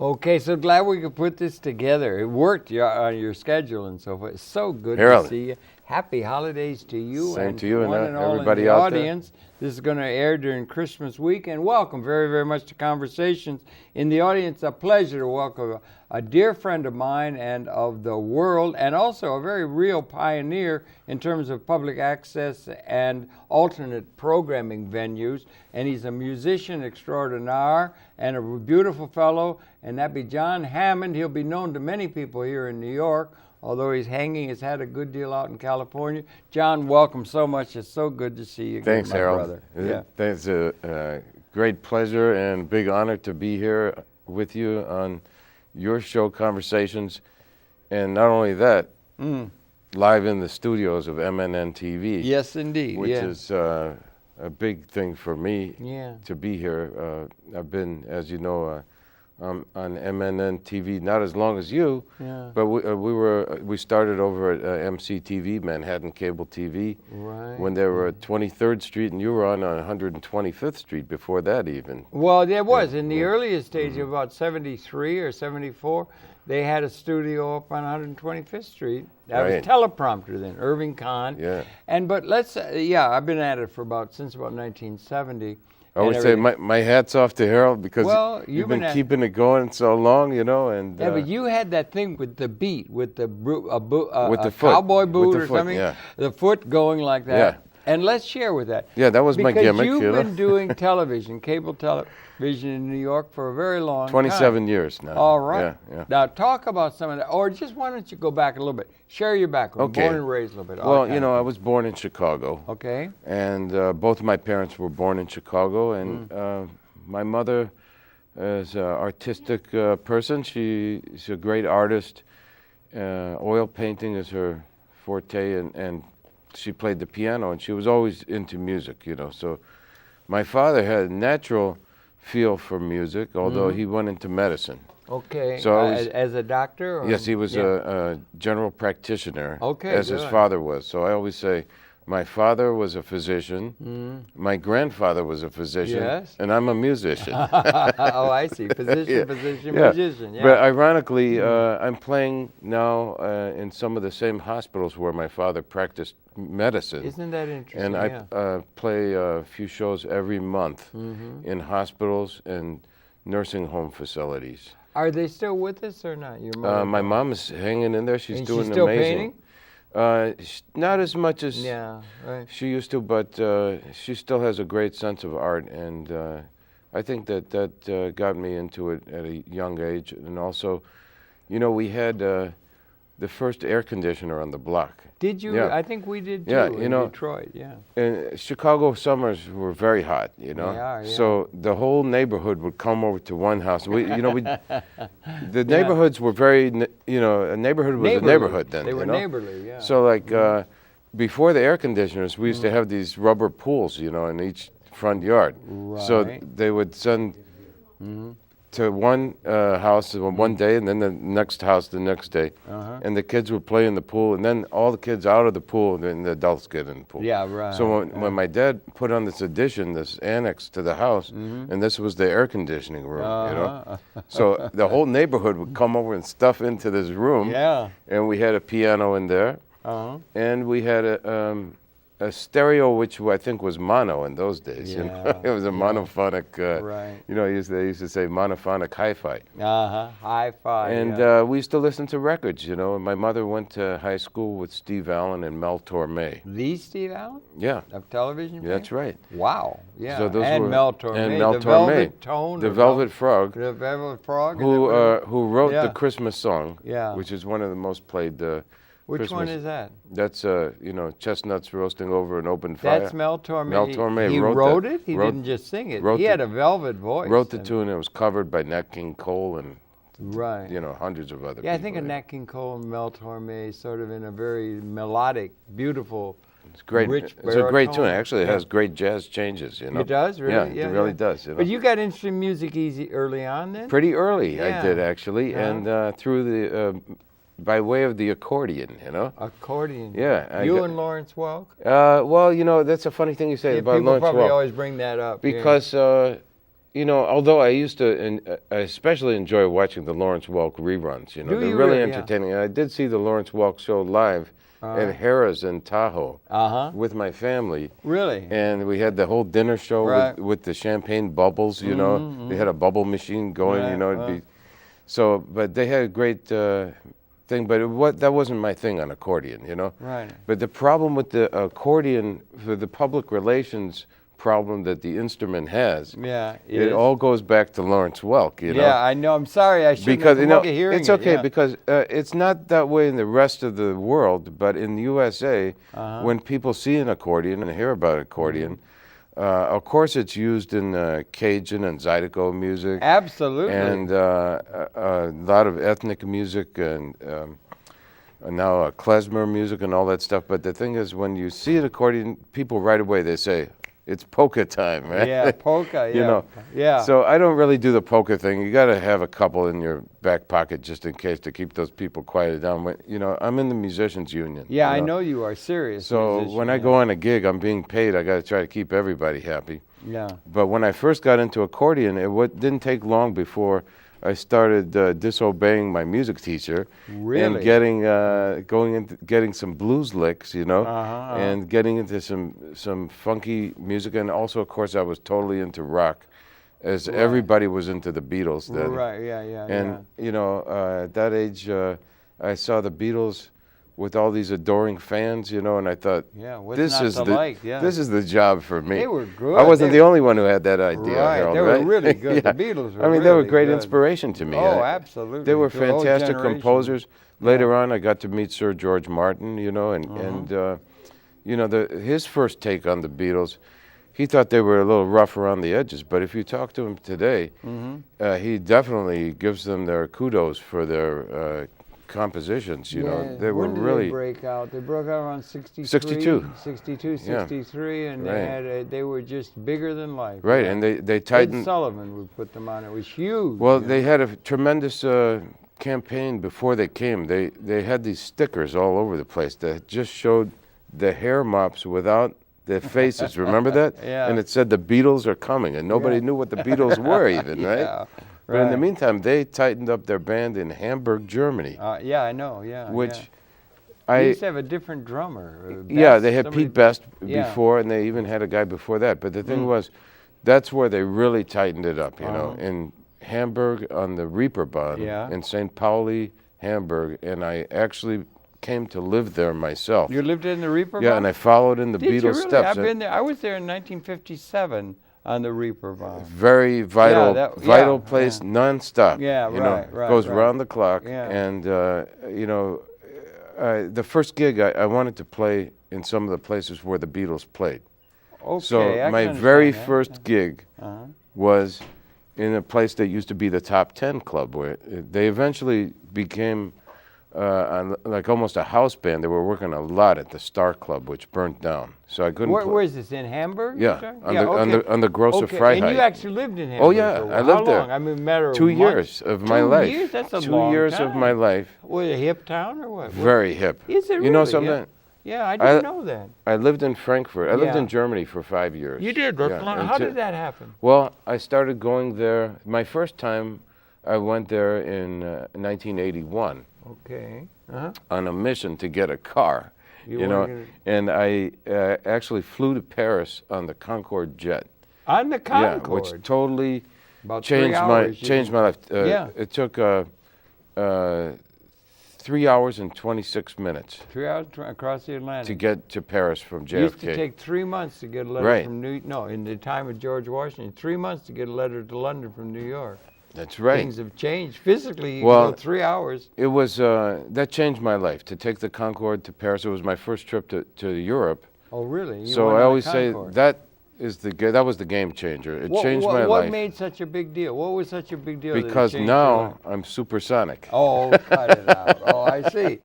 Okay, so glad we could put this together. It worked on your schedule and so forth. It's so good Harold. to see you. Happy holidays to you. Same and to you one and all everybody in the out there. audience. This is going to air during Christmas week. And welcome very, very much to Conversations. In the audience, a pleasure to welcome a dear friend of mine and of the world, and also a very real pioneer in terms of public access and alternate programming venues. And he's a musician extraordinaire and a beautiful fellow, and that be Jon Hammond. He'll be known to many people here in New York, although he's hanging his hat a good deal out in California. Jon, welcome so much. It's so good to see you again, Thanks, my Harold. brother. It's a great pleasure and big honor to be here with you on your show, Conversations. And not only that, live in the studios of MNNTV. Yes, indeed. Which is a big thing for me to be here. I've been, as you know, on MNNTV, not as long as you, but we started over at MCTV, Manhattan Cable TV, when they were at 23rd Street, and you were on 125th Street before that even. Well, there was. In the earliest stage of about 73 or 74, they had a studio up on 125th Street. That was teleprompter then, Irving Kahn. But let's, I've been at it since about 1970. I would say my hat's off to Harold because you've been keeping it going so long, you know. And but you had that thing with the beat, with the with the cowboy boot or something, the foot going like that. And let's share with that. Yeah, that was my gimmick. Because you've been doing television, cable television in New York for a very long time. 27 years now. All right. Now talk about some of that, or just why don't you go back a little bit? Share your background. Born and raised a little bit. Well, you know, I was born in Chicago. Okay. And both of my parents were born in Chicago, and my mother is an artistic person. She's a great artist. Oil painting is her forte, and she played the piano, and she was always into music, you know. So my father had a natural feel for music, although he went into medicine. Okay. So as a doctor? Or? Yes, he was a general practitioner, as his father was. So I always say, my father was a physician, my grandfather was a physician, and I'm a musician. Oh, I see. Physician, musician. Yeah. But ironically, I'm playing now in some of the same hospitals where my father practiced medicine. Isn't that interesting? And I play a few shows every month in hospitals and nursing home facilities. Are they still with us or not? Your mother? My mom is hanging in there. She's doing still amazing. Not as much as she used to, but she still has a great sense of art, and I think that got me into it at a young age. And also, you know, we had the first air conditioner on the block. Did you? Yeah. I think we did too in Detroit, And Chicago summers were very hot, you know. They are, So the whole neighborhood would come over to one house. The neighborhoods were very, you know, a neighborhood was a neighborhood then. They were neighborly, So like before the air conditioners, we used to have these rubber pools, you know, in each front yard. So they would send to one house one day, and then the next house the next day, and the kids would play in the pool, and then all the kids out of the pool, and then the adults get in the pool. So when my dad put on this addition, this annex to the house, and this was the air conditioning room, you know, so the whole neighborhood would come over and stuff into this room, and we had a piano in there, and we had a stereo, which I think was mono in those days. You know? It was a monophonic, you know, they used to say monophonic hi-fi. Hi-fi. And we used to listen to records, you know. My mother went to high school with Steve Allen and Mel Torme. The Steve Allen? Yeah. Of television? Yeah, that's right. Wow. Yeah. So those and Mel Torme. And Mel the Torme. Velvet Tone. The Velvet Frog. The Velvet Frog. Who wrote the Christmas song, which is one of the most played Which Christmas. one is that? That's, you know, chestnuts roasting over an open fire. That's Mel Torme. Mel Torme he wrote it? He didn't just sing it. He had a velvet voice. Wrote the tune. It was covered by Nat King Cole and, you know, hundreds of other people. Yeah, I think of Nat King Cole and Mel Torme sort of in a very melodic, beautiful, it's great. Rich it's a great tune. Actually, it has great jazz changes, you know. It does, really? Yeah, it really does. You know? But you got interested in music early on then? Pretty early, I did, actually. And through the... by way of the accordion, you know. Accordion. Yeah. You and Lawrence Welk? Well, you know, that's a funny thing you say about Lawrence Welk. People probably always bring that up. Because, you know, although I used to, and I especially enjoy watching the Lawrence Welk reruns. You know, Do they're you really really? entertaining. And I did see the Lawrence Welk show live at Harrah's in Tahoe with my family. Really? And we had the whole dinner show with the champagne bubbles. You know, they had a bubble machine going. You know, it'd be so. But they had a great thing. But that wasn't my thing on accordion. You know. Right. But the problem with the accordion, for the public relations problem that the instrument has, it all goes back to Lawrence Welk, you know. Yeah, I know. I'm sorry, I shouldn't because have you know hearing it's okay it, because it's not that way in the rest of the world, but in the USA, when people see an accordion and hear about accordion, of course it's used in Cajun and Zydeco music. Absolutely. And a lot of ethnic music and now klezmer music and all that stuff. But the thing is, when you see an accordion, people right away, they say, it's polka time, right? Yeah, polka, you know? Yeah. So I don't really do the polka thing. You got to have a couple in your back pocket just in case to keep those people quieted down. You know, I'm in the musicians union. Yeah, you know? I know you are serious. So when I go on a gig, I'm being paid. I got to try to keep everybody happy. Yeah. But when I first got into accordion, it didn't take long before I started disobeying my music teacher and getting some blues licks, you know, and getting into some funky music, and also, of course, I was totally into rock, as everybody was into the Beatles then. Right. Yeah. And you know, at that age, I saw the Beatles with all these adoring fans, you know, and I thought, this is the job for me. They were good. I wasn't the only one who had that idea, Harold, they were really good. The Beatles were they were great inspiration to me. Oh, absolutely. They were fantastic composers. Later on, I got to meet Sir George Martin, you know, and you know, his first take on the Beatles, he thought they were a little rough around the edges, but if you talk to him today, he definitely gives them their kudos for their compositions, you know. They were really... They break out? They broke out around 63? 62. 63, and they were just bigger than life. Right, and they tightened... Ed Sullivan would put them on. It was huge. Well, they had a tremendous campaign before they came. They had these stickers all over the place that just showed the hair mops without their faces. Remember that? Yeah. And it said the Beatles are coming, and nobody knew what the Beatles were even, right? But in the meantime, they tightened up their band in Hamburg, Germany. Yeah, I know, Which they used to have a different drummer. They had Pete Best before, and they even had a guy before that. But the thing was, that's where they really tightened it up, you know, in Hamburg on the Reeperbahn, in St. Pauli, Hamburg, and I actually came to live there myself. You lived in the Reeperbahn? Yeah, and I followed in the Beatles' steps. I've been there. I was there in 1957. On the Reeperbahn. Very vital place, non-stop. Yeah, you know, goes around the clock. And, you know, the first gig I wanted to play in some of the places where the Beatles played. Okay, so my very first gig was in a place that used to be the Top 10 Club, where they eventually became like almost a house band. They were working a lot at the Star Club, which burnt down. So I couldn't. Where is this, in Hamburg? Yeah, on the Grosse Freiheit. And you actually lived in Hamburg? Oh yeah, I lived there. How long? I mean, matter of 2 years of my life. 2 years? That's a 2 long years time. of my life. Was it a hip town or what? Very hip. Is it really? You know something? Yeah, I didn't know that. I lived in Frankfurt. I lived in Germany for 5 years. You did? That's long. How did that happen? Well, I started going there. My first time, I went there in 1981. Okay. On a mission to get a car, you know, and I actually flew to Paris on the Concorde jet. On the Concorde? Yeah, which totally About changed 3 hours, changed my life. It took 3 hours and 26 minutes. 3 hours across the Atlantic. To get to Paris from JFK. It used to take 3 months to get a letter from in the time of George Washington, 3 months to get a letter to London from New York. That's right. Things have changed. Physically, you go 3 hours. It was, that changed my life, to take the Concorde to Paris. It was my first trip to Europe. Oh, really? So I always say that was the game changer. It changed my life. What made such a big deal? What was such a big deal? Because now I'm supersonic. Oh, cut it out. Oh, I see.